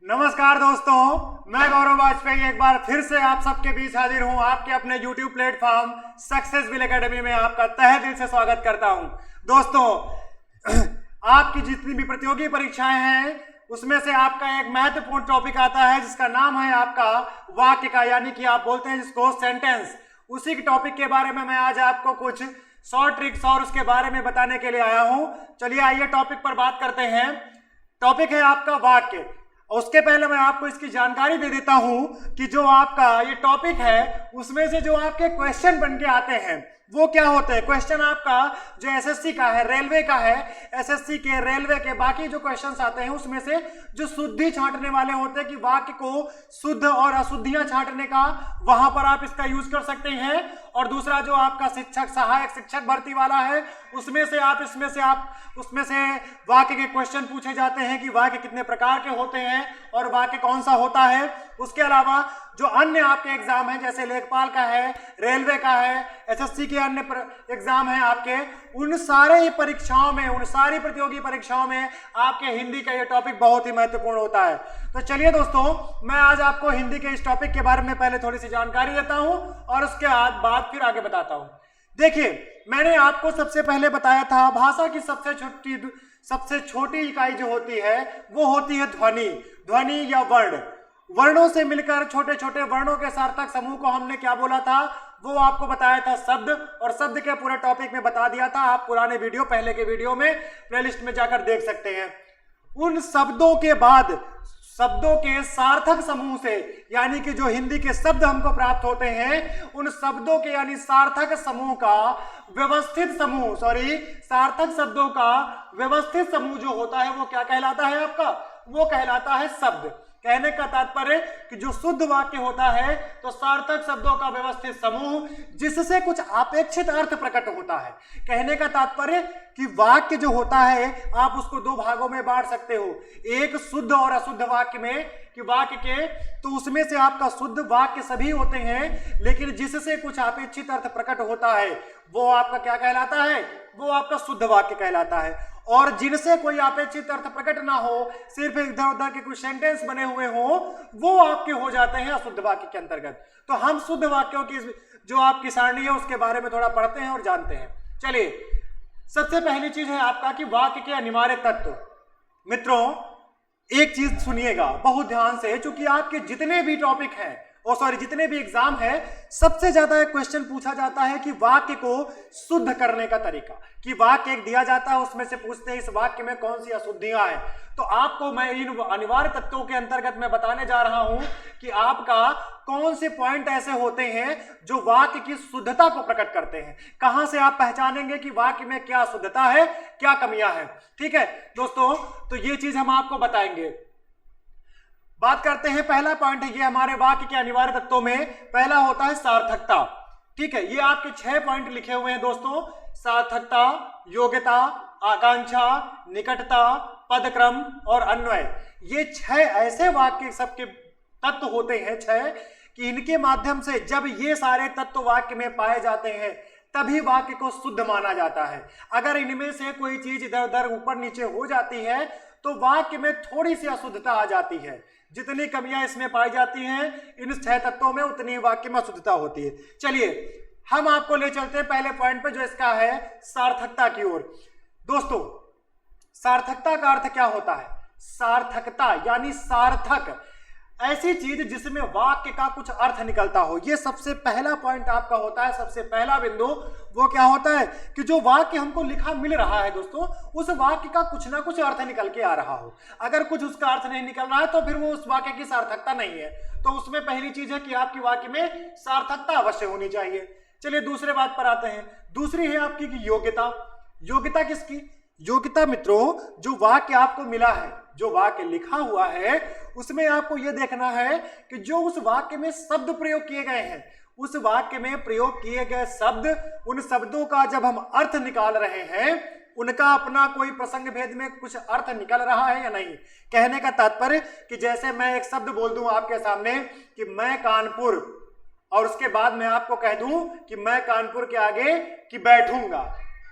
नमस्कार दोस्तों, मैं गौरव वाजपेयी एक बार फिर से आप सबके बीच हाजिर हूं। आपके अपने YouTube प्लेटफॉर्म सक्सेसफुल एकेडमी में आपका तहे दिल से स्वागत करता हूं। दोस्तों, आपकी जितनी भी प्रतियोगी परीक्षाएं हैं उसमें से आपका एक महत्वपूर्ण टॉपिक आता है जिसका नाम है आपका वाक्य का, यानी कि आप बोलते हैं जिसको सेंटेंस। उसी के टॉपिक के बारे में मैं आज आपको कुछ शॉर्ट ट्रिक्स और उसके बारे में बताने के लिए आया हूं। चलिए आइए टॉपिक पर बात करते हैं। टॉपिक है आपका वाक्य। उसके पहले मैं आपको इसकी जानकारी दे देता हूं कि जो आपका ये टॉपिक है उसमें से जो आपके क्वेश्चन बन के आते हैं वो क्या होते हैं। क्वेश्चन आपका जो एसएससी का है, रेलवे का है, एसएससी के, रेलवे के बाकी जो क्वेश्चंस आते हैं उसमें से जो शुद्धि छांटने वाले होते हैं कि वाक्य को शुद्ध और अशुद्धियां छांटने का, वहां पर आप इसका यूज कर सकते हैं। और दूसरा जो आपका शिक्षक, सहायक शिक्षक भर्ती वाला है उसमें से उसमें से वाक्य के क्वेश्चन पूछे जाते हैं कि वाक्य कितने प्रकार के होते हैं और वाक्य कौन सा होता है। उसके अलावा जो अन्य आपके एग्जाम है जैसे लेखपाल का है, रेलवे का है, एसएससी के अन्य एग्जाम है आपके, उन सारे ही परीक्षाओं में, उन सारी प्रतियोगी परीक्षाओं में आपके हिंदी का ये टॉपिक बहुत ही महत्वपूर्ण होता है। तो चलिए दोस्तों, मैं आज आपको हिंदी के इस टॉपिक के बारे में पहले थोड़ी सी जानकारी देता हूं और उसके बाद फिर आगे बताता हूं। देखिए, मैंने आपको सबसे पहले बताया था भाषा की सबसे छोटी इकाई जो होती है वो होती है ध्वनि। ध्वनि या वर्ण। वर्णों से मिलकर छोटे छोटे वर्णों के सार्थक समूह को हमने क्या बोला था, वो आपको बताया था शब्द। और शब्द के पूरे टॉपिक में बता दिया था। आप पुराने वीडियो, पहले के वीडियो में प्लेलिस्ट में जाकर देख सकते हैं। उन शब्दों के बाद शब्दों के सार्थक समूह से, यानी कि जो हिंदी के शब्द हमको प्राप्त होते हैं, उन शब्दों के यानी सार्थक समूह का व्यवस्थित समूह, सार्थक शब्दों का व्यवस्थित समूह जो होता है वो क्या कहलाता है आपका, वो कहलाता है शब्द। कहने का तात्पर्य कि जो शुद्ध वाक्य होता है तो सार्थक शब्दों का व्यवस्थित समूह जिससे कुछ अपेक्षित अर्थ प्रकट होता है। कहने का तात्पर्य कि वाक्य जो होता है आप उसको दो भागों में बांट सकते हो, एक शुद्ध और अशुद्ध वाक्य में, कि वाक्य के तो उसमें से आपका शुद्ध वाक्य सभी होते हैं लेकिन जिससे कुछ अपेक्षित अर्थ प्रकट होता है वो आपका क्या कहलाता है, वो आपका शुद्ध वाक्य कहलाता है। और जिनसे कोई अपेक्षित अर्थ प्रकट ना हो, सिर्फ इधर उधर के कुछ सेंटेंस बने हुए हो, वो आपके हो जाते हैं अशुद्ध वाक्य के अंतर्गत। तो हम शुद्ध वाक्यों की जो आपकी सारणी है उसके बारे में थोड़ा पढ़ते हैं और जानते हैं। चलिए, सबसे पहली चीज है आपका कि वाक्य के अनिवार्य तत्व। मित्रों, एक चीज सुनिएगा बहुत ध्यान से, क्योंकि आपके जितने भी टॉपिक हैं जितने भी एग्जाम है, सबसे ज्यादा एक क्वेश्चन पूछा जाता है कि वाक्य को शुद्ध करने का तरीका। कि वाक्य एक दिया जाता है, उसमें से पूछते हैं इस वाक्य में कौन सी अशुद्धियां हैं। तो आपको मैं इन अनिवार्य तत्वों के अंतर्गत मैं बताने जा रहा हूं कि आपका कौन से पॉइंट ऐसे होते हैं जो वाक्य की शुद्धता को प्रकट करते हैं। कहां से आप पहचानेंगे कि वाक्य में क्या शुद्धता है, क्या कमियां हैं। ठीक है दोस्तों, तो ये चीज हम आपको बताएंगे। बात करते हैं, पहला पॉइंट है ये हमारे वाक्य के अनिवार्य तत्वों में पहला होता है सार्थकता। ठीक है, ये आपके 6 पॉइंट लिखे हुए हैं दोस्तों। सार्थकता, योग्यता, आकांक्षा, निकटता, पदक्रम और अन्वय। ये 6 ऐसे वाक्य सबके तत्व होते हैं 6 कि इनके माध्यम से जब ये सारे तत्व वाक्य में पाए जाते हैं तभी वाक्य को शुद्ध माना जाता है। अगर इनमें से कोई चीज इधर उधर ऊपर नीचे हो जाती है तो वाक्य में थोड़ी सी अशुद्धता आ जाती है। जितनी कमियां इसमें पाई जाती हैं इन 6 तत्वों में, उतनी वाक्य में शुद्धता होती है। चलिए हम आपको ले चलते हैं पहले पॉइंट पे जो इसका है सार्थकता की ओर। दोस्तों, सार्थकता का अर्थ क्या होता है? सार्थकता यानी सार्थक, ऐसी चीज जिसमें वाक्य का कुछ अर्थ निकलता हो। ये सबसे पहला पॉइंट आपका होता है। सबसे पहला बिंदु वो क्या होता है कि जो वाक्य हमको लिखा मिल रहा है दोस्तों, उस वाक्य का कुछ ना कुछ अर्थ निकल के आ रहा हो। अगर कुछ उसका अर्थ नहीं निकल रहा है तो फिर वो उस वाक्य की सार्थकता नहीं है। तो उसमें पहली चीज है कि आपकी वाक्य में सार्थकता अवश्य होनी चाहिए। चलिए दूसरे बात पर आते हैं। दूसरी है आपकी कि योग्यता। योग्यता किसकी? योग्यता मित्रों, जो वाक्य आपको मिला है, जो वाक्य लिखा हुआ है, उसमें आपको यह देखना है कि जो उस वाक्य में शब्द प्रयोग किए गए हैं, उस वाक्य में प्रयोग किए गए शब्द, उन शब्दों का जब हम अर्थ निकाल रहे हैं, उनका अपना कोई प्रसंग भेद में कुछ अर्थ निकल रहा है या नहीं। कहने का तात्पर्य कि जैसे मैं एक शब्द बोल दूं आपके सामने कि मैं कानपुर, और उसके बाद मैं आपको कह दूं कि मैं कानपुर के आगे कि बैठूंगा,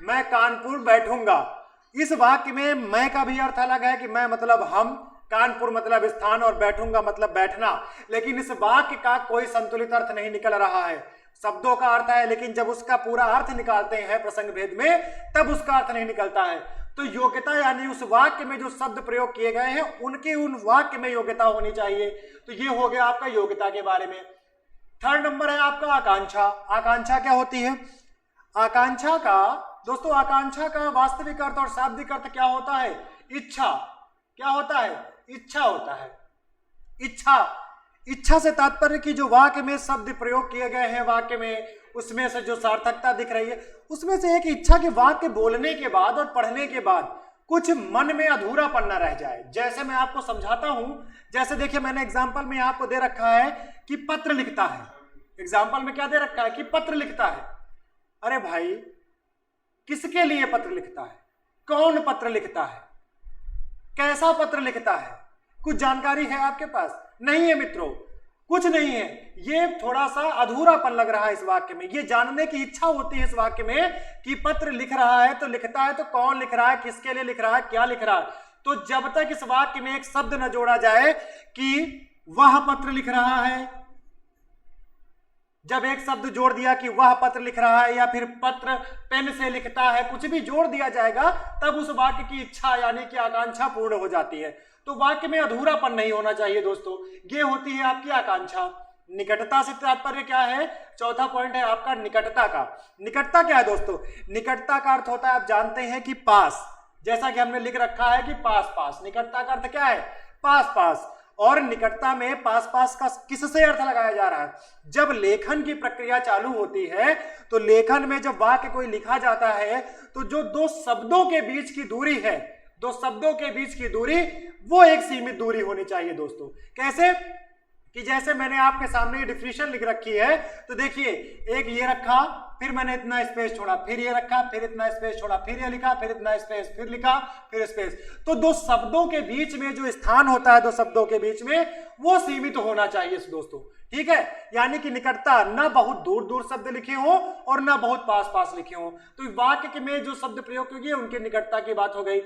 मैं कानपुर बैठूंगा। इस वाक्य में मैं का भी अर्थ अलग है कि मैं मतलब हम, कानपुर मतलब स्थान और बैठूंगा मतलब बैठना, लेकिन इस वाक्य का कोई संतुलित अर्थ नहीं निकल रहा है। शब्दों का अर्थ है, लेकिन जब उसका पूरा अर्थ निकालते हैं प्रसंग भेद में तब उसका अर्थ नहीं निकलता है। तो योग्यता यानी उस वाक्य में जो शब्द प्रयोग किए गए हैं उनकी उन वाक्य में योग्यता होनी चाहिए। तो ये हो गया आपका योग्यता के बारे में। थर्ड नंबर है आपका आकांक्षा। आकांक्षा क्या होती है? आकांक्षा का दोस्तों, आकांक्षा का वास्तविक अर्थ और शाब्दिक अर्थ क्या होता है? इच्छा। क्या होता है? इच्छा होता है। इच्छा, इच्छा से तात्पर्य की जो वाक्य में शब्द प्रयोग किए गए हैं वाक्य में, उसमें से जो सार्थकता दिख रही है उसमें से एक इच्छा के वाक्य बोलने के बाद और पढ़ने के बाद कुछ मन में अधूरापन न रह जाए। जैसे मैं आपको समझाता हूं, जैसे देखिए मैंने एग्जाम्पल में आपको दे रखा है कि पत्र लिखता है। एग्जाम्पल में क्या दे रखा है? कि पत्र लिखता है। अरे भाई, किसके लिए पत्र लिखता है? कौन पत्र लिखता है? कैसा पत्र लिखता है? कुछ जानकारी है आपके पास? नहीं है मित्रों, कुछ नहीं है। ये थोड़ा सा अधूरापन लग रहा है इस वाक्य में। ये जानने की इच्छा होती है इस वाक्य में कि पत्र लिख रहा है तो लिखता है तो कौन लिख रहा है, किसके लिए लिख रहा है, क्या लिख रहा है। तो जब तक इस वाक्य में एक शब्द न जोड़ा जाए कि वह पत्र लिख रहा है, जब एक शब्द जोड़ दिया कि वह पत्र लिख रहा है या फिर पत्र पेन से लिखता है, कुछ भी जोड़ दिया जाएगा तब उस वाक्य की इच्छा यानी कि आकांक्षा पूर्ण हो जाती है। तो वाक्य में अधूरापन नहीं होना चाहिए दोस्तों। ये होती है आपकी आकांक्षा। निकटता से तात्पर्य क्या है? चौथा पॉइंट है आपका निकटता का। निकटता क्या है दोस्तों? निकटता का अर्थ होता है, आप जानते हैं कि पास, जैसा कि हमने लिख रखा है कि पास पास। निकटता का अर्थ क्या है? पास पास। और निकटता में पास पास का किससे अर्थ लगाया जा रहा है? जब लेखन की प्रक्रिया चालू होती है तो लेखन में जब वाक्य कोई लिखा जाता है तो जो दो शब्दों के बीच की दूरी है, दो शब्दों के बीच की दूरी, वो एक सीमित दूरी होनी चाहिए दोस्तों। कैसे? कि जैसे मैंने आपके सामने डिफिनेशन लिख रखी है, तो देखिए एक ये रखा, फिर मैंने इतना स्पेस छोड़ा, फिर ये रखा, फिर इतना स्पेस छोड़ा, फिर ये लिखा, फिर इतना स्पेस, फिर लिखा, फिर स्पेस। तो दो शब्दों के बीच में जो स्थान होता है दो शब्दों के बीच में, वो सीमित होना चाहिए दोस्तों। ठीक है, यानी कि निकटता, ना बहुत दूर दूर शब्द लिखे हो और ना बहुत पास पास लिखे हो। तो वाक्य में जो शब्द प्रयोग किए उनकी निकटता की बात हो गई।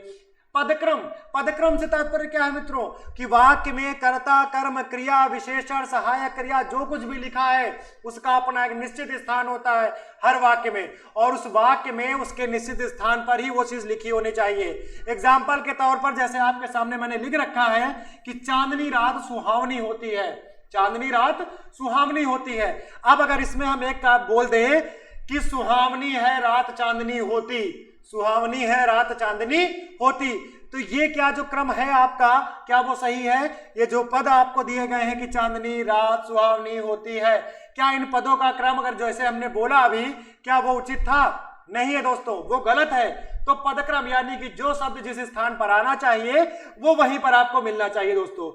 पदक्रम, पदक्रम से तात्पर्य क्या है मित्रों? कि वाक्य में कर्ता, कर्म, क्रिया, विशेषण, सहायक क्रिया जो कुछ भी लिखा है उसका अपना एक निश्चित स्थान होता है हर वाक्य में, और उस वाक्य में उसके निश्चित स्थान पर ही वो चीज लिखी होनी चाहिए। एग्जाम्पल के तौर पर जैसे आपके सामने मैंने लिख रखा है कि चांदनी रात सुहावनी होती है। चांदनी रात सुहावनी होती है। अब अगर इसमें हम एक का बोल दें कि सुहावनी है रात चांदनी होती, सुहावनी है रात चांदनी होती, तो ये क्या जो क्रम है आपका, क्या वो सही है? ये जो पद आपको दिए गए हैं कि चांदनी रात सुहावनी होती है, क्या इन पदों का क्रम अगर जैसे हमने बोला अभी, क्या वो उचित था? नहीं है दोस्तों, वो गलत है। तो पदक्रम यानी कि जो शब्द जिस स्थान पर आना चाहिए वो वहीं पर आपको मिलना चाहिए दोस्तों।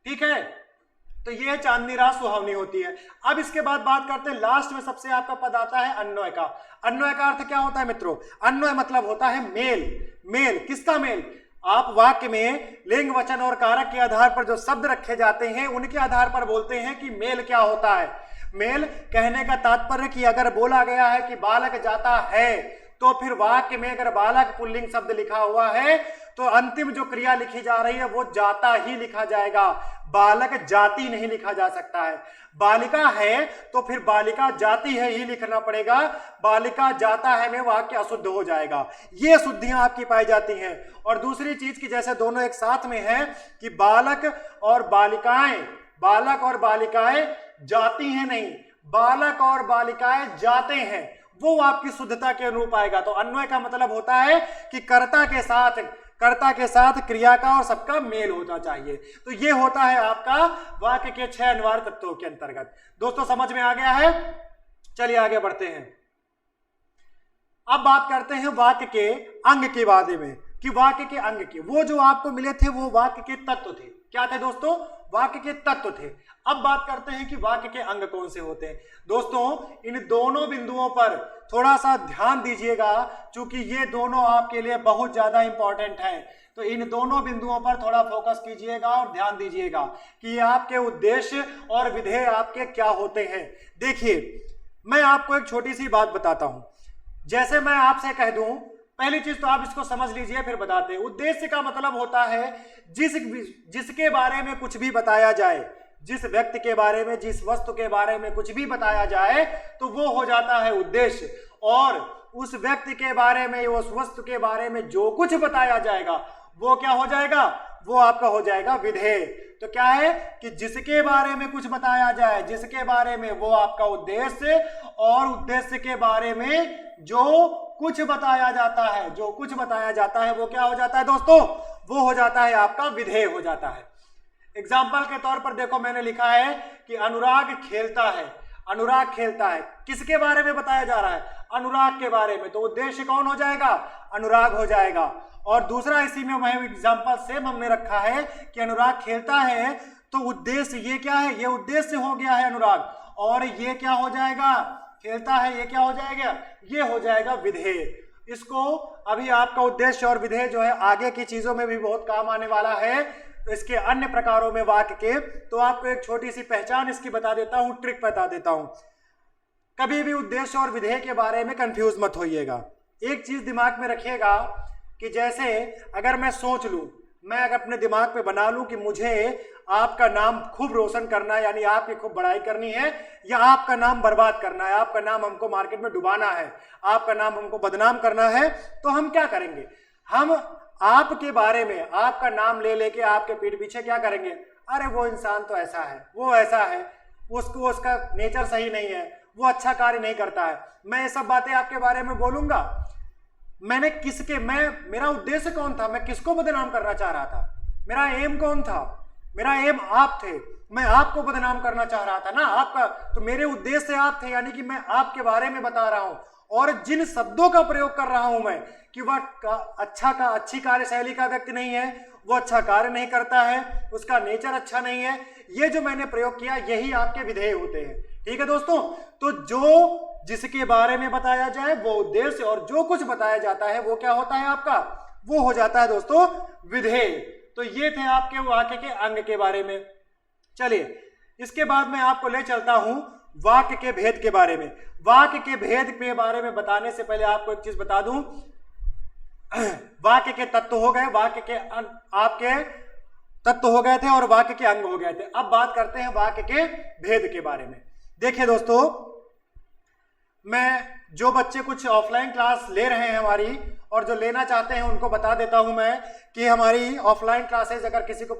ठीक है, तो ये चांदनी रात सुहावनी होती है। अब इसके बाद बात करते हैं, लास्ट में सबसे आपका पद आता है अन्वय का। अन्वय का अर्थ क्या होता है मित्रों? अन्वय मतलब होता है मेल। मेल, किसका मेल? आप वाक्य में लिंग, वचन और कारक के आधार पर जो शब्द रखे जाते हैं उनके आधार पर बोलते हैं कि मेल क्या होता है। मेल कहने का तात्पर्य कि अगर बोला गया है कि बालक जाता है, तो फिर वाक्य में अगर बालक पुल्लिंग शब्द लिखा हुआ है तो अंतिम जो क्रिया लिखी जा रही है वो जाता ही लिखा जाएगा, बालक जाति नहीं लिखा जा सकता है। बालिका है तो फिर बालिका जाती है ही लिखना पड़ेगा, बालिका जाता है में वाक्य अशुद्ध हो जाएगा। ये शुद्धियां आपकी पाई जाती हैं। और दूसरी चीज की जैसे दोनों एक साथ में है कि बालक और बालिकाएं, बालक और बालिकाएं जाती हैं नहीं, बालक और बालिकाएं जाते हैं, वो आपकी शुद्धता के अनुरूप आएगा। तो अन्वय का मतलब होता है कि कर्ता के साथ क्रिया का और सबका मेल होना चाहिए। तो ये होता है आपका वाक्य के 6 अनिवार्य तत्वों के अंतर्गत। दोस्तों समझ में आ गया है? चलिए आगे बढ़ते हैं। अब बात करते हैं वाक्य के अंग के बारे में, कि वाक्य के अंग के वो जो आपको मिले थे वो वाक्य के तत्व थे। क्या थे दोस्तों? वाक्य के तत्व थे। अब बात करते हैं कि वाक्य के अंग कौन से होते हैं। दोस्तों इन दोनों बिंदुओं पर थोड़ा सा ध्यान दीजिएगा, क्योंकि ये दोनों आपके लिए बहुत ज्यादा इंपॉर्टेंट है। तो इन दोनों बिंदुओं पर थोड़ा फोकस कीजिएगा और ध्यान दीजिएगा कि ये आपके उद्देश्य और विधेय आपके क्या होते हैं। देखिए मैं आपको एक छोटी सी बात बताता हूं। जैसे मैं आपसे कह दूं पहली चीज तो आप इसको समझ लीजिए, फिर बताते हैं। उद्देश्य का मतलब होता है जिसके बारे में कुछ भी बताया जाए, जिस व्यक्ति के बारे में, जिस वस्तु के बारे में कुछ भी बताया जाए तो वो हो जाता है उद्देश्य। और उस व्यक्ति के बारे में, उस वस्तु के बारे में जो कुछ बताया जाएगा वो क्या हो जाएगा, वो आपका हो जाएगा विधेय। तो क्या है कि जिसके बारे में कुछ बताया जाए, जिसके बारे में, वो आपका उद्देश्य। और उद्देश्य के बारे में जो कुछ बताया जाता है, जो कुछ बताया जाता है वो क्या हो जाता है दोस्तों, वो हो जाता है आपका विधेय हो जाता है। एग्जाम्पल के तौर पर देखो, मैंने लिखा है कि अनुराग खेलता है। अनुराग खेलता है, किसके बारे में बताया जा रहा है, अनुराग के बारे में, तो उद्देश्य कौन हो जाएगा, अनुराग हो जाएगा। और दूसरा इसी में वही एग्जाम्पल सेम हमने रखा है कि अनुराग खेलता है, तो उद्देश्य ये क्या है, ये उद्देश्य हो गया है अनुराग। और ये क्या हो जाएगा, खेलता है, ये क्या हो जाएगा, ये हो जाएगा विधेय। इसको अभी आपका उद्देश्य और विधेय जो है आगे की चीजों में भी बहुत काम आने वाला है, इसके अन्य प्रकारों में वाक्य के। तो आपको एक छोटी सी पहचान इसकी बता देता हूं, ट्रिक बता देता हूं। कभी भी उद्देश्य और विधेय के बारे में कंफ्यूज मत होइएगा। एक चीज दिमाग में रखिएगा कि जैसे अगर मैं सोच लूं, मैं अगर अपने दिमाग पे बना लूं कि मुझे आपका नाम खूब रोशन करना है, यानी आपकी खूब बड़ाई करनी है, या आपका नाम बर्बाद करना है, आपका नाम हमको मार्केट में डुबाना है, आपका नाम हमको बदनाम करना है, तो हम क्या करेंगे, हम आपके बारे में आपका नाम ले लेके आपके पीठ पीछे क्या करेंगे, अरे वो इंसान तो ऐसा है, वो ऐसा है, उसको उसका नेचर सही नहीं है, वो अच्छा कार्य नहीं करता है। मैं ये सब बातें आपके बारे में बोलूंगा। मैंने किसके, मेरा उद्देश्य कौन था, मैं किसको बदनाम करना चाह रहा था, मेरा एम कौन था, मेरा एम आप थे, मैं आपको बदनाम करना चाह रहा था ना, आपका, तो मेरे उद्देश्य आप थे, यानी कि मैं आपके बारे में बता रहा हूं। और जिन शब्दों का प्रयोग कर रहा हूं मैं कि वह अच्छी कार्यशैली का व्यक्ति नहीं है, वो अच्छा कार्य नहीं करता है, उसका नेचर अच्छा नहीं है, ये जो मैंने प्रयोग किया यही आपके विधेय होते हैं। ठीक है दोस्तों, तो जो जिसके बारे में बताया जाए वो उद्देश्य, और जो कुछ बताया जाता है वो क्या होता है आपका, वो हो जाता है दोस्तों विधेय। तो ये थे आपके वाक्य के अंग के बारे में। चलिए इसके बाद मैं आपको ले चलता हूं वाक्य के भेद के बारे में। वाक्य के भेद के बारे में बताने से पहले आपको एक चीज बता दूं, वाक्य के तत्व हो गए, वाक्य के आपके तत्व हो गए थे और वाक्य के अंग हो गए थे। अब बात करते हैं वाक्य के भेद के बारे में। देखिए दोस्तों, मैं जो बच्चे कुछ ऑफलाइन क्लास ले रहे हैं हमारी, और जो लेना चाहते हैं उनको बता देता हूं मैं कि हमारी ऑफलाइन क्लासेस अगर किसी को,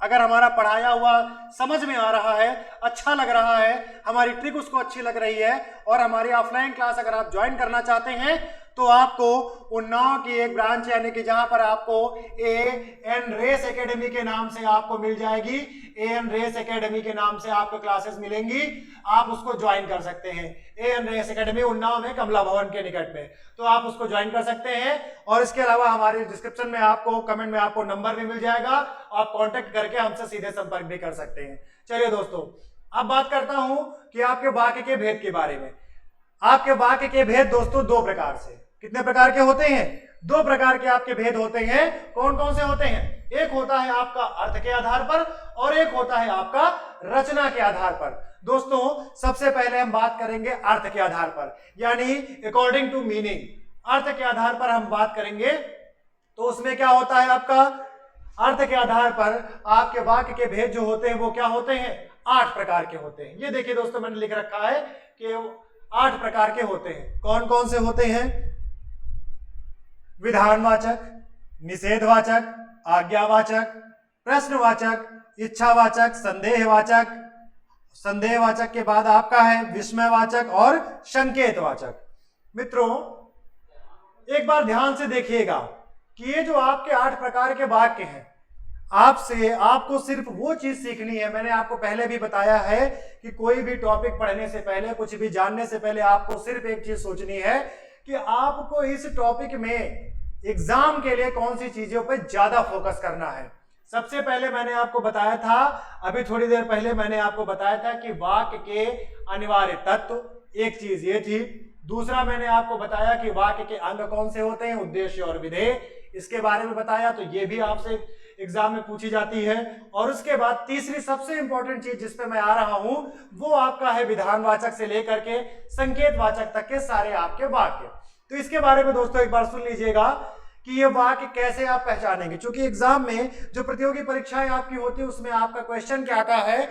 अगर हमारा पढ़ाया हुआ समझ में आ रहा है, अच्छा लग रहा है, हमारी ट्रिक उसको अच्छी लग रही है, और हमारी ऑफलाइन क्लास अगर आप ज्वाइन करना चाहते हैं तो आपको उन्नाव की एक ब्रांच, यानी कि जहां पर आपको एएन रेस एकेडमी के नाम से आपको मिल जाएगी, एएन रेस एकेडमी के नाम से आपको क्लासेस मिलेंगी, आप उसको ज्वाइन कर सकते हैं। एएन रेस एकेडमी उन्नाव में कमला भवन के निकट में, तो आप उसको ज्वाइन कर सकते हैं। और इसके अलावा हमारे डिस्क्रिप्शन में आपको, कमेंट में आपको नंबर भी मिल जाएगा, आप कॉन्टेक्ट करके हमसे सीधे संपर्क भी कर सकते हैं। चलिए दोस्तों, अब बात करता हूं कि आपके वाक्य के भेद के बारे में। आपके वाक्य के भेद दोस्तों दो प्रकार से, कितने प्रकार के होते हैं, दो प्रकार के आपके भेद होते हैं। कौन कौन से होते हैं, एक होता है आपका अर्थ के आधार पर और एक होता है आपका रचना के आधार पर। दोस्तों सबसे पहले हम बात करेंगे अर्थ के आधार पर, यानी अकॉर्डिंग टू मीनिंग। अर्थ के आधार पर हम बात करेंगे तो उसमें क्या होता है आपका, अर्थ के आधार पर आपके वाक्य के भेद जो होते हैं वो क्या होते हैं, 8 प्रकार के होते हैं। ये देखिए दोस्तों, मैंने लिख रखा है कि 8 प्रकार के होते हैं। कौन कौन से होते हैं, विधानवाचक, निषेधवाचक, आज्ञावाचक, प्रश्नवाचक, इच्छावाचक, संदेहवाचक, संदेहवाचक के बाद आपका है विस्मयवाचक और संकेतवाचक। मित्रों एक बार ध्यान से देखिएगा कि ये जो आपके 8 प्रकार के वाक्य हैं, आपको सिर्फ वो चीज सीखनी है। मैंने आपको पहले भी बताया है कि कोई भी टॉपिक पढ़ने से पहले, कुछ भी जानने से पहले आपको सिर्फ एक चीज सोचनी है कि आपको इस टॉपिक में एग्जाम के लिए कौन सी चीजों पर ज्यादा फोकस करना है। सबसे पहले मैंने आपको बताया था, अभी थोड़ी देर पहले मैंने आपको बताया था कि वाक्य के अनिवार्य तत्व, एक चीज ये थी। दूसरा मैंने आपको बताया कि वाक्य के अंग कौन से होते हैं, उद्देश्य और विधेय, इसके बारे में बताया, तो ये भी आपसे एग्जाम में पूछी जाती है। और उसके बाद तीसरी सबसे इंपॉर्टेंट चीज जिस पे मैं आ रहा हूं वो आपका है विधानवाचक से लेकर के संकेतवाचक तक के सारे आपके वाक्य। तो इसके बारे में दोस्तों एक बार सुन लीजिएगा कि ये वाक्य कैसे आप पहचानेंगे। क्योंकि एग्जाम में जो प्रतियोगी परीक्षाएं आपकी होती है उसमें आपका क्वेश्चन क्या आता है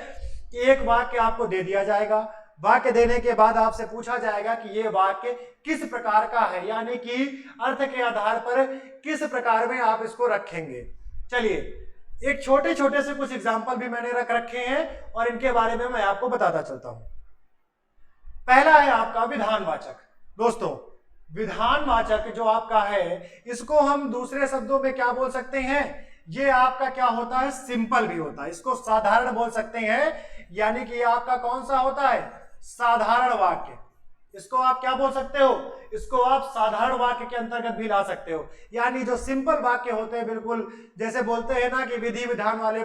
कि एक वाक्य आपको दे दिया जाएगा, वाक्य देने के बाद आपसे पूछा जाएगा कि ये वाक्य किस प्रकार का है, यानी कि अर्थ के आधार पर किस प्रकार में आप इसको रखेंगे। चलिए एक छोटे छोटे से कुछ एग्जाम्पल भी मैंने रख रखे हैं और इनके बारे में मैं आपको बताता चलता हूं। पहला है आपका विधानवाचक। दोस्तों विधानवाचक जो आपका है इसको हम दूसरे शब्दों में क्या बोल सकते हैं, ये आपका क्या होता है, सिंपल भी होता है, इसको साधारण बोल सकते हैं। यानी कि ये आपका कौन सा होता है, साधारण वाक्य। इसको आप क्या बोल सकते हो, इसको आप साधारण वाक्य के अंतर्गत भी ला सकते हो। यानी जो सिंपल वाक्य होते हैं, बिल्कुल जैसे बोलते हैं ना कि विधि विधान वाले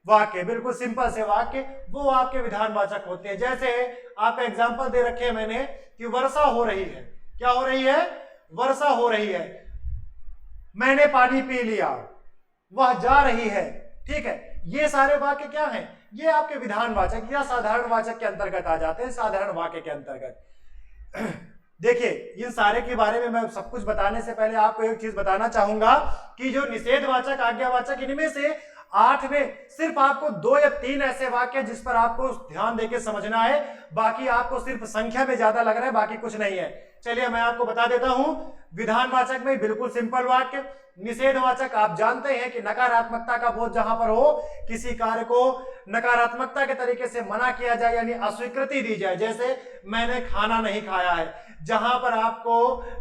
वाक्य, बिल्कुल सिंपल से वाक्य, वो आपके विधानवाचक होते हैं। जैसे आपका एग्जांपल दे रखे हैं मैंने कि वर्षा हो रही है। क्या हो रही है, वर्षा हो रही है। मैंने पानी पी लिया, वह जा रही है। ठीक है, ये सारे वाक्य क्या हैं, ये आपके विधानवाचक या साधारण वाचक के अंतर्गत आ जाते हैं, साधारण वाक्य के अंतर्गत। देखिए इन सारे के बारे में मैं सब कुछ बताने से पहले आपको एक चीज बताना चाहूंगा कि जो निषेधवाचक, आज्ञावाचक, इनमें से 8 में सिर्फ आपको 2 या 3 ऐसे वाक्य जिस पर आपको ध्यान देके समझना है, बाकी आपको सिर्फ संख्या में ज्यादा लग रहा है, बाकी कुछ नहीं है। चलिए मैं आपको बता देता हूं। विधानवाचक में बिल्कुल सिंपल वाक्य। निषेधवाचक आप जानते हैं कि नकारात्मकता का बोध जहां पर हो, किसी कार्य को नकारात्मकता के तरीके से मना किया जाए यानी अस्वीकृति दी जाए, जैसे मैंने खाना नहीं खाया है, जहां पर आपको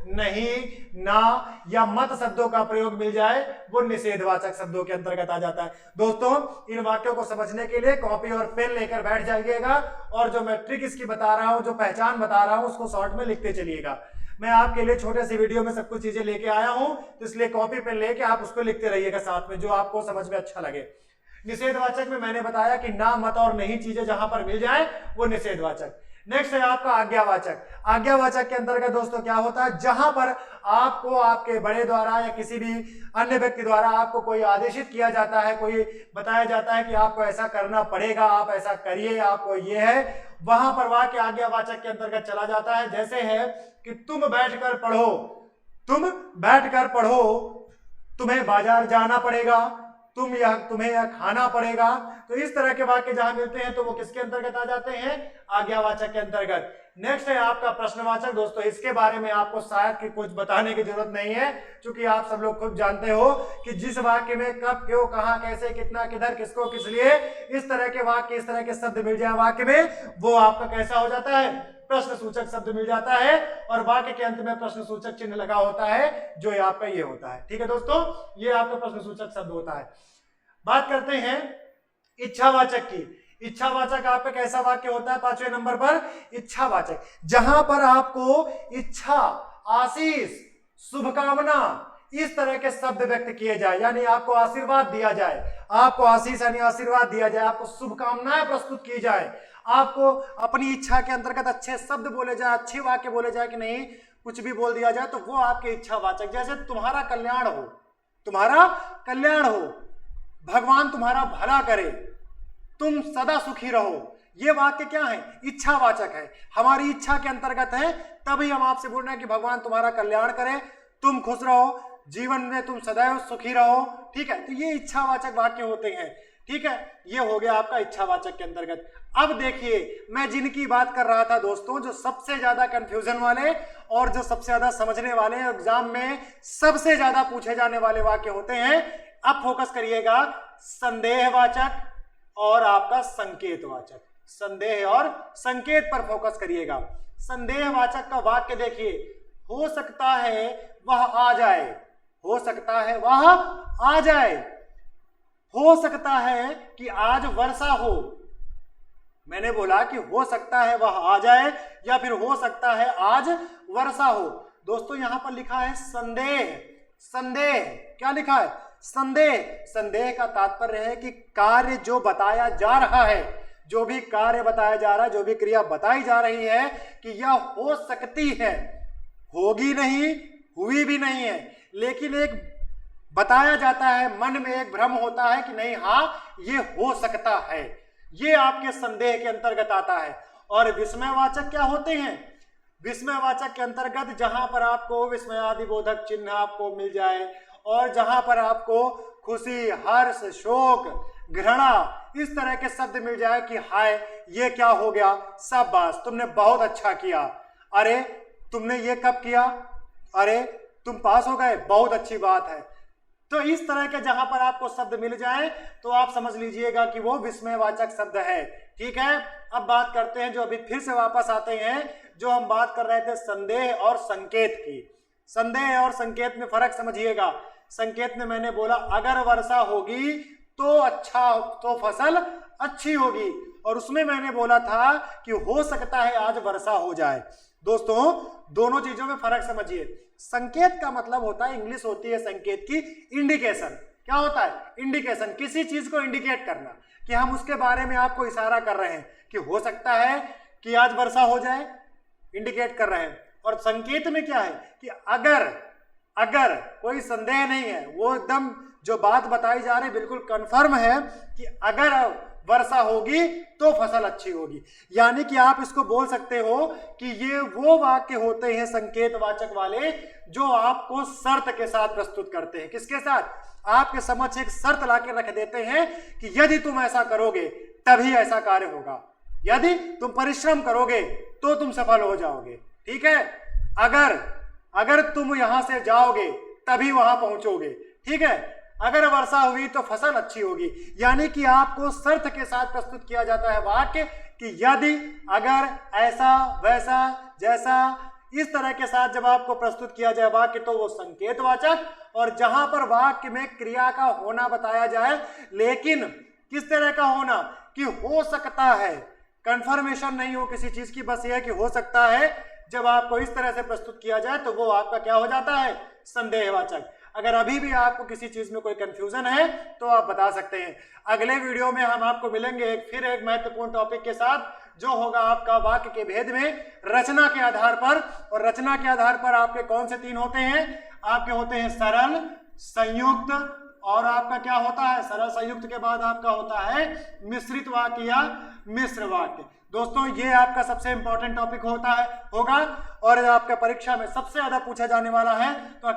नहीं, ना या मत शब्दों का प्रयोग मिल जाए वो निषेधवाचक शब्दों के अंतर्गत आ जाता है। दोस्तों इन वाक्यों को समझने के लिए कॉपी और पेन लेकर बैठ जाइएगा और जो मैं ट्रिक इसकी बता रहा हूं, जो पहचान बता रहा हूं, उसको शॉर्ट में लिखते चलिएगा। मैं आपके लिए छोटे से वीडियो में सब कुछ चीजें लेके आया हूं, तो इसलिए कॉपी पेन लेके आप उसको लिखते रहिएगा साथ में, जो आपको समझ में अच्छा लगे। निषेधवाचक में मैंने बताया कि ना, मत और नहीं चीजें जहां पर मिल जाए वो निषेधवाचक। नेक्स्ट है आपका आज्ञावाचक। आज्ञावाचक के अंतर्गत दोस्तों क्या होता है, जहां पर आपको आपके बड़े द्वारा या किसी भी अन्य व्यक्ति द्वारा आपको कोई आदेशित किया जाता है, कोई बताया जाता है कि आपको ऐसा करना पड़ेगा, आप ऐसा करिए, आपको ये है, वहां पर वाक्य आज्ञावाचक के अंतर्गत चला जाता है। जैसे है कि तुम बैठकर पढ़ो, तुम बैठकर पढ़ो, तुम्हें बाजार जाना पड़ेगा, तुम्हें यह खाना पड़ेगा। तो इस तरह के वाक्य जहां मिलते हैं तो वो किसके अंतर्गत आ जाते हैं, आज्ञावाचक के अंतर्गत। नेक्स्ट है आपका प्रश्नवाचक। दोस्तों इसके बारे में आपको शायद कि कुछ बताने की जरूरत नहीं है, क्योंकि आप सब लोग खुद जानते हो कि जिस वाक्य में कब, क्यों, कहां, कैसे, कितना, किधर, किसको, किस लिए, इस तरह के वाक्य, इस तरह के शब्द मिल जाए वाक्य में, वो आपका कैसा हो जाता है, प्रश्न सूचक शब्द मिल जाता है। और वाक्य के अंत में प्रश्न सूचक चिन्ह लगा होता है, जो आपका ये होता है। ठीक है दोस्तों, ये आपका प्रश्न सूचक शब्द होता है। बात करते हैं इच्छावाचक की। इच्छावाचक आपका कैसा वाक्य होता है, 5वें नंबर पर इच्छावाचक, जहां पर आपको इच्छा, आशीष, शुभकामना, इस तरह के शब्द व्यक्त किए जाए, यानी आपको आशीर्वाद दिया जाए, आपको आशीष यानी आशीर्वाद दिया जाए, आपको शुभकामनाएं प्रस्तुत की जाए, आपको अपनी इच्छा के अंतर्गत अच्छे शब्द बोले जाए, अच्छे वाक्य बोले जाए कि नहीं कुछ भी बोल दिया जाए, तो वो आपके इच्छावाचक। जैसे तुम्हारा कल्याण हो, तुम्हारा कल्याण हो, भगवान तुम्हारा भला करे, तुम सदा सुखी रहो, ये वाक्य क्या है, इच्छावाचक है, हमारी इच्छा के अंतर्गत है, तभी हम आपसे बोल रहे हैं कि भगवान तुम्हारा कल्याण करे, तुम खुश रहो, जीवन में तुम सदैव सुखी रहो। ठीक है, तो ये इच्छावाचक वाक्य होते हैं। ठीक है, ये हो गया आपका इच्छावाचक के अंतर्गत। अब देखिए मैं जिनकी बात कर रहा था दोस्तों, जो सबसे ज्यादा कंफ्यूजन वाले और जो सबसे ज्यादा समझने वाले, एग्जाम में सबसे ज्यादा पूछे जाने वाले वाक्य होते हैं। अब फोकस करिएगा संदेहवाचक और आपका संकेतवाचक। संदेह और संकेत पर फोकस करिएगा। संदेहवाचक का वाक्य देखिए, हो सकता है वह आ जाए, हो सकता है वह आ जाए, हो सकता है कि आज वर्षा हो। मैंने बोला कि हो सकता है वह आ जाए या फिर हो सकता है आज वर्षा हो। दोस्तों यहां पर लिखा है संदेह। संदेह क्या लिखा है, संदेह। संदेह का तात्पर्य है कि कार्य जो बताया जा रहा है, जो भी कार्य बताया जा रहा है, जो भी क्रिया बताई जा रही है कि यह हो सकती है, होगी नहीं, हुई भी नहीं है, लेकिन एक बताया जाता है, मन में एक भ्रम होता है कि नहीं हाँ ये हो सकता है, ये आपके संदेह के अंतर्गत आता है। और विस्मयवाचक क्या होते हैं, विस्मयवाचक के अंतर्गत जहां पर आपको विस्मयादिबोधक चिन्ह आपको मिल जाए और जहां पर आपको खुशी, हर्ष, शोक, घृणा इस तरह के शब्द मिल जाए कि हाय ये क्या हो गया, शाबाश तुमने बहुत अच्छा किया, अरे तुमने ये कब किया, अरे तुम पास हो गए, बहुत अच्छी बात है। तो इस तरह के जहां पर आपको शब्द मिल जाए तो आप समझ लीजिएगा कि वो विस्मयवाचक शब्द है। ठीक है, अब बात करते हैं जो अभी फिर से वापस आते हैं, जो हम बात कर रहे थे संदेह और संकेत की। संदेह और संकेत में फर्क समझिएगा। संकेत में मैंने बोला अगर वर्षा होगी तो अच्छा, तो फसल अच्छी होगी, और उसमें मैंने बोला था कि हो सकता है आज वर्षा हो जाए। दोस्तों दोनों चीजों में फर्क समझिए। संकेत का मतलब होता है, इंग्लिश होती है संकेत की इंडिकेशन। क्या होता है? इंडिकेशन, किसी चीज को इंडिकेट करना, कि हम उसके बारे में आपको इशारा कर रहे हैं कि हो सकता है कि आज वर्षा हो जाए, इंडिकेट कर रहे हैं। और संकेत में क्या है कि अगर कोई संदेह नहीं है, वो एकदम जो बात बताई जा रही बिल्कुल कंफर्म है कि अगर वर्षा होगी तो फसल अच्छी होगी। यानी कि आप इसको बोल सकते हो कि ये वो वाक्य होते हैं संकेतवाचक वाले जो आपको शर्त के साथ प्रस्तुत करते हैं। किसके साथ? आपके समक्ष एक शर्त लाके रख देते हैं कि यदि तुम ऐसा करोगे तभी ऐसा कार्य होगा, यदि तुम परिश्रम करोगे तो तुम सफल हो जाओगे। ठीक है, अगर तुम यहां से जाओगे तभी वहां पहुंचोगे। ठीक है, अगर वर्षा हुई तो फसल अच्छी होगी। यानी कि आपको शर्त के साथ प्रस्तुत किया जाता है वाक्य कि यदि, अगर, ऐसा, वैसा, जैसा, इस तरह के साथ जब आपको प्रस्तुत किया जाए वाक्य तो वो संकेतवाचक। और जहां पर वाक्य में क्रिया का होना बताया जाए, लेकिन किस तरह का होना कि हो सकता है, कंफर्मेशन नहीं हो किसी चीज की, बस यह कि हो सकता है। जब आपको इस तरह से प्रस्तुत किया जाए तो वो आपका क्या हो जाता है? संदेहवाचक। अगर अभी भी आपको किसी चीज में कोई कंफ्यूजन है तो आप बता सकते हैं। अगले वीडियो में हम आपको मिलेंगे फिर एक महत्वपूर्ण टॉपिक के साथ, जो होगा आपका वाक्य के भेद में रचना के आधार पर। और रचना के आधार पर आपके कौन से 3 होते हैं? आपके होते हैं सरल, संयुक्त, और आपका क्या होता है? सरल संयुक्त के बाद आपका होता है मिश्रित वाक्य या मिश्र वाक्य। दोस्तों ये आपका सबसे इंपॉर्टेंट टॉपिक होगा और आपका परीक्षा में सबसे ज्यादा पूछा जाने वाला है। तो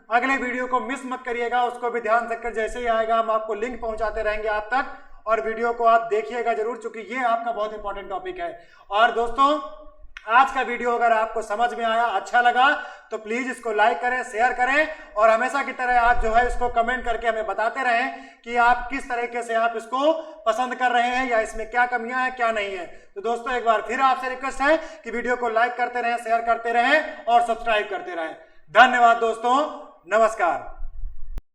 अगले वीडियो को मिस मत करिएगा, उसको भी ध्यान रखकर जैसे ही आएगा हम आपको लिंक पहुंचाते रहेंगे आप तक, और वीडियो को आप देखिएगा जरूर, चूंकि ये आपका बहुत इंपॉर्टेंट टॉपिक है। और दोस्तों आज का वीडियो अगर आपको समझ में आया, अच्छा लगा, तो प्लीज इसको लाइक करें, शेयर करें, और हमेशा की तरह आप जो है इसको कमेंट करके हमें बताते रहें कि आप किस तरीके से आप इसको पसंद कर रहे हैं या इसमें क्या कमियां हैं, क्या नहीं है। तो दोस्तों एक बार फिर आपसे रिक्वेस्ट है कि वीडियो को लाइक करते रहें, शेयर करते रहें और सब्सक्राइब करते रहें। धन्यवाद दोस्तों, नमस्कार।